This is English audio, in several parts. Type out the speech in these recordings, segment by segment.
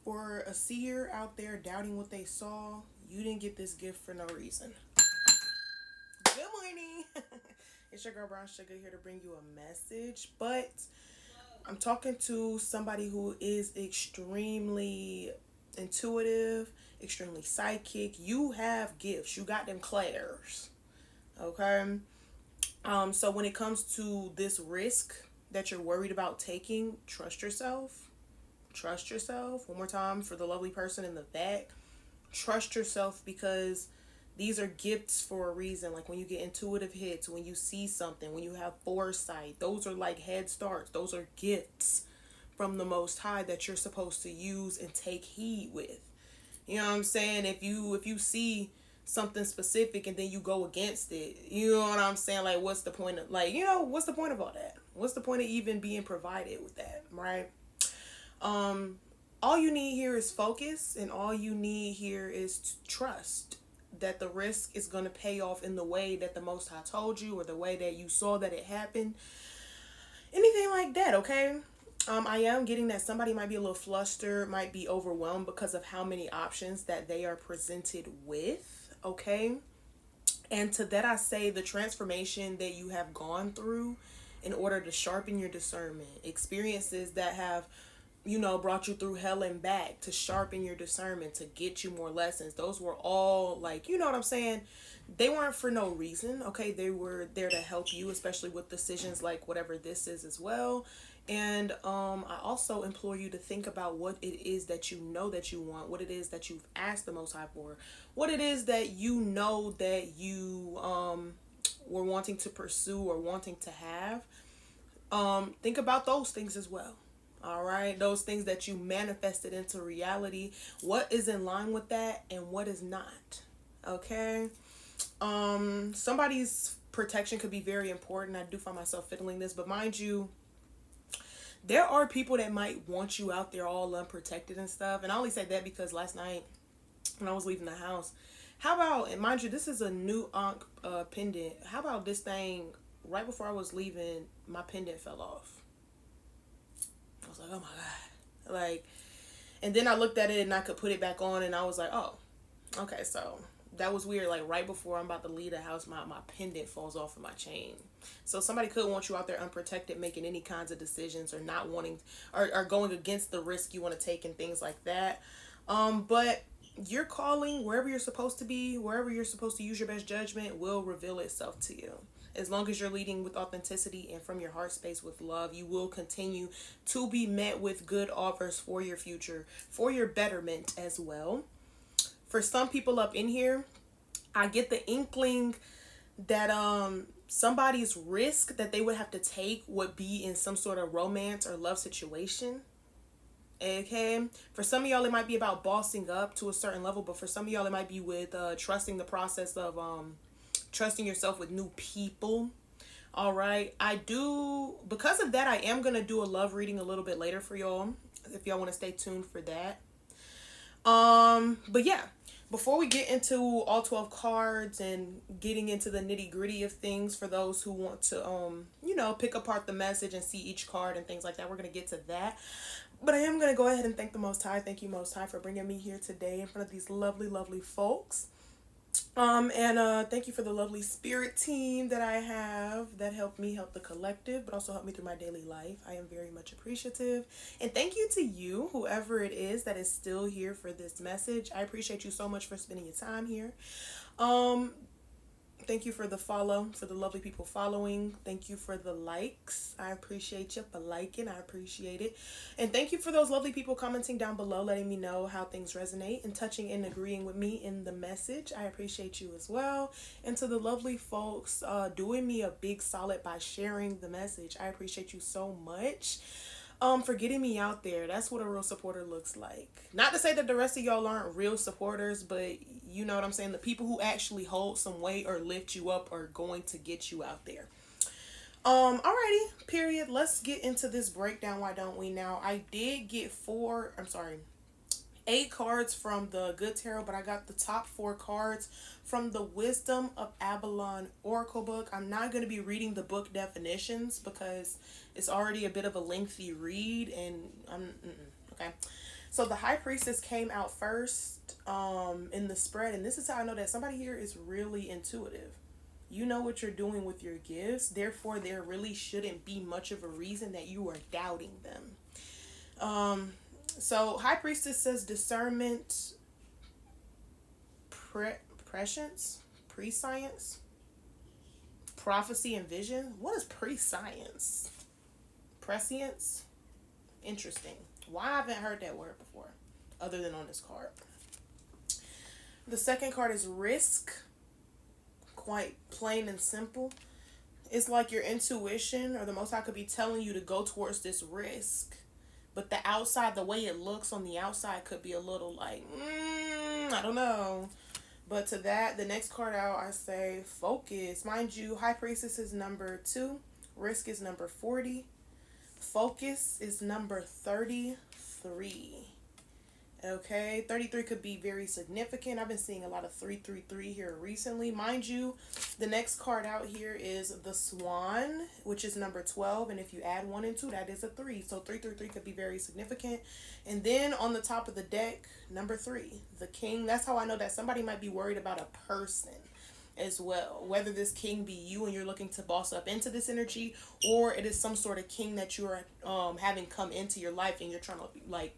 For a seer out there doubting what they saw, you didn't get this gift for no reason. Good morning. It's your girl Brown Sugar here to bring you a message, but I'm talking to somebody who is extremely intuitive, extremely psychic. You have gifts. You got them clairs. Okay? So when it comes to this risk that you're worried about taking, trust yourself. Trust yourself. One more time for the lovely person in the back. Trust yourself because these are gifts for a reason. Like when you get intuitive hits, when you see something, when you have foresight, those are like head starts. Those are gifts from the Most High that you're supposed to use and take heed with. You know what I'm saying? If you see something specific and then you go against it, you know what I'm saying? Like, what's the point of, like, what's the point of all that? What's the point of even being provided with that, right? All you need here is focus, and all you need here is trust that the risk is going to pay off in the way that the Most High told you, or the way that you saw that it happened. Anything like that, okay? I am getting that somebody might be a little flustered, might be overwhelmed because of how many options that they are presented with, okay? And to that I say the transformation that you have gone through in order to sharpen your discernment, experiences that have brought you through hell and back to sharpen your discernment, to get you more lessons. Those were all like, you know what I'm saying? They weren't for no reason, okay? They were there to help you, especially with decisions like whatever this is as well. And I also implore you to think about what it is that you know that you want, what it is that you've asked the Most High for, what it is that you know that you were wanting to pursue or wanting to have. Think about those things as well. All right, those things that you manifested into reality. What is in line with that and what is not? Okay. Somebody's protection could be very important. I do find myself fiddling this, but mind you, there are people that might want you out there all unprotected and stuff. And I only say that because last night when I was leaving the house, how about, and mind you, this is a new Ankh pendant. How about this thing, right before I was leaving, my pendant fell off. I was like, oh my God. Like, and then I looked at it and I could put it back on and I was like, oh, okay, so that was weird. Like right before I'm about to leave the house, my pendant falls off of my chain. So somebody could want you out there unprotected, making any kinds of decisions or not wanting, or going against the risk you want to take and things like that. But your calling, wherever you're supposed to be, wherever you're supposed to use your best judgment, will reveal itself to you. As long as you're leading with authenticity and from your heart space with love, you will continue to be met with good offers for your future, for your betterment as well. For some people up in here, I get the inkling that somebody's risk that they would have to take would be in some sort of romance or love situation. Okay, for some of y'all it might be about bossing up to a certain level, but for some of y'all it might be with trusting the process of trusting yourself with new people. All right, because of that I am gonna do a love reading a little bit later for y'all if y'all want to stay tuned for that. But yeah, before we get into all 12 cards and getting into the nitty gritty of things for those who want to pick apart the message and see each card and things like that, we're gonna get to that. But I am going to go ahead and thank the Most High. Thank you, Most High, for bringing me here today in front of these lovely, lovely folks. And thank you for the lovely spirit team that I have that helped me help the collective, but also helped me through my daily life. I am very much appreciative. And thank you to you, whoever it is that is still here for this message. I appreciate you so much for spending your time here. Thank you for the follow, for the lovely people following. Thank you for the likes. I appreciate you for liking. I appreciate it. And thank you for those lovely people commenting down below, letting me know how things resonate and touching and agreeing with me in the message. I appreciate you as well. And to the lovely folks doing me a big solid by sharing the message. I appreciate you so much. For getting me out there. That's what a real supporter looks like. Not to say that the rest of y'all aren't real supporters, but you know what I'm saying? The people who actually hold some weight or lift you up are going to get you out there. Alrighty, period. Let's get into this breakdown. Why don't we now? I did get 8 cards from the Good Tarot, but I got the top 4 cards from the Wisdom of Avalon Oracle book. I'm not going to be reading the book definitions because it's already a bit of a lengthy read, and okay. So the High Priestess came out first in the spread, and this is how I know that somebody here is really intuitive. You know what you're doing with your gifts, therefore there really shouldn't be much of a reason that you are doubting them. So High Priestess says discernment, prescience, prescience, prophecy and vision. What is prescience? Prescience? Interesting. Why I haven't heard that word before, other than on this card. The second card is risk. Quite plain and simple. It's like your intuition or the Most High could be telling you to go towards this risk. But the outside, the way it looks on the outside could be a little like, I don't know. But to that, the next card out, I say focus. Mind you, High Priestess is number 2. Risk is number 40. Focus is number 33. Okay, 33 could be very significant. I've been seeing a lot of 333 here recently. Mind you, the next card out here is the Swan, which is number 12. And if you add 1 and 2, that is a 3. So 333 could be very significant. And then on the top of the deck, number 3, the King. That's how I know that somebody might be worried about a person as well. Whether this king be you and you're looking to boss up into this energy, or it is some sort of king that you are having come into your life and you're trying to like,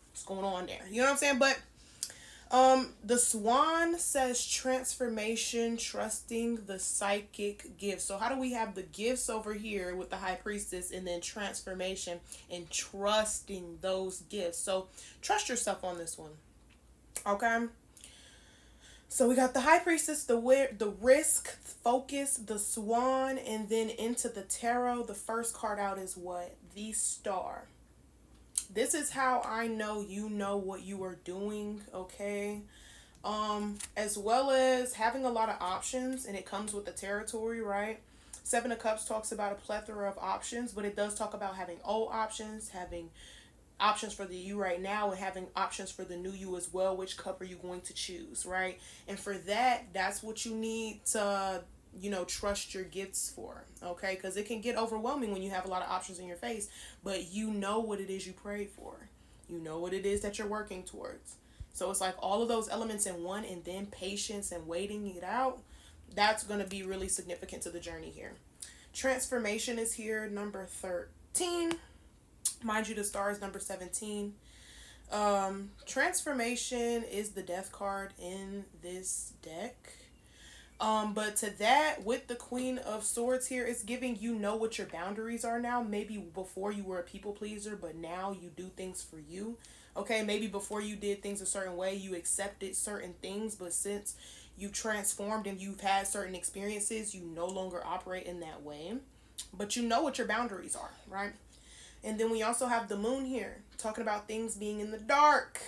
what's going on there? You know what I'm saying? But the Swan says transformation, trusting the psychic gifts. So how do we have the gifts over here with the High Priestess and then transformation and trusting those gifts? So trust yourself on this one. Okay. So we got the High Priestess, the risk, focus, the Swan, and then into the tarot. The first card out is what? The Star. This is how I know you know what you are doing, okay? As well as having a lot of options, and it comes with the territory, right? 7 of Cups talks about a plethora of options, but it does talk about having old options, having options for the you right now, and having options for the new you as well. Which cup are you going to choose, right? And for that, that's what you need to trust your gifts for, okay? Because it can get overwhelming when you have a lot of options in your face, but you know what it is you prayed for. You know what it is that you're working towards. So it's like all of those elements in one, and then patience and waiting it out. That's going to be really significant to the journey here. Transformation is here, number 13. Mind you, the Star is number 17. Transformation is the Death card in this deck. But to that, with the Queen of Swords here, it's giving you know what your boundaries are now. Maybe before you were a people pleaser, but now you do things for you. Okay, maybe before you did things a certain way, you accepted certain things, but since you've transformed and you've had certain experiences, you no longer operate in that way. But you know what your boundaries are, right? And then we also have the Moon here, talking about things being in the dark.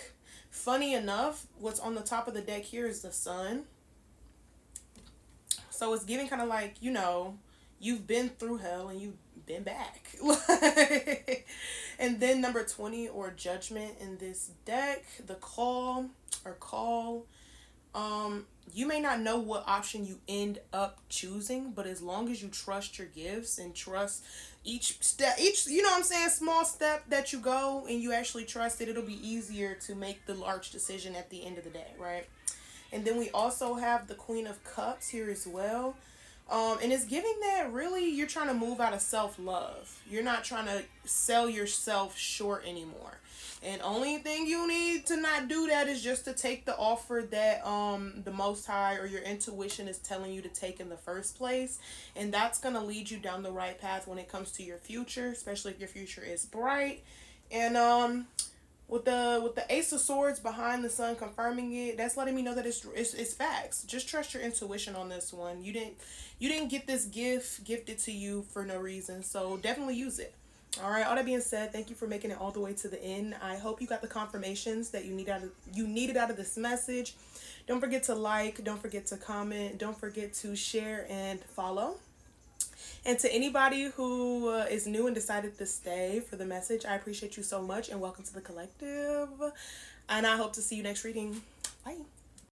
Funny enough, what's on the top of the deck here is the Sun. So it's giving kind of like, you've been through hell and you've been back. And then number 20, or Judgment in this deck, the Call. You may not know what option you end up choosing, but as long as you trust your gifts and trust each step, small step that you go and you actually trust it, it'll be easier to make the large decision at the end of the day, right? And then we also have the Queen of Cups here as well. And it's giving that really you're trying to move out of self-love. You're not trying to sell yourself short anymore. And only thing you need to not do that is just to take the offer that the Most High or your intuition is telling you to take in the first place. And that's going to lead you down the right path when it comes to your future, especially if your future is bright. And with the Ace of Swords behind the Sun confirming it, that's letting me know that it's facts. Just trust your intuition on this one. You didn't get this gift gifted to you for no reason, so definitely use it. All right, all that being said, thank you for making it all the way to the end. I hope you got the confirmations that you needed out of this message. Don't forget to like, don't forget to comment, don't forget to share and follow. And to anybody who is new and decided to stay for the message, I appreciate you so much, and welcome to the collective. And I hope to see you next reading. Bye.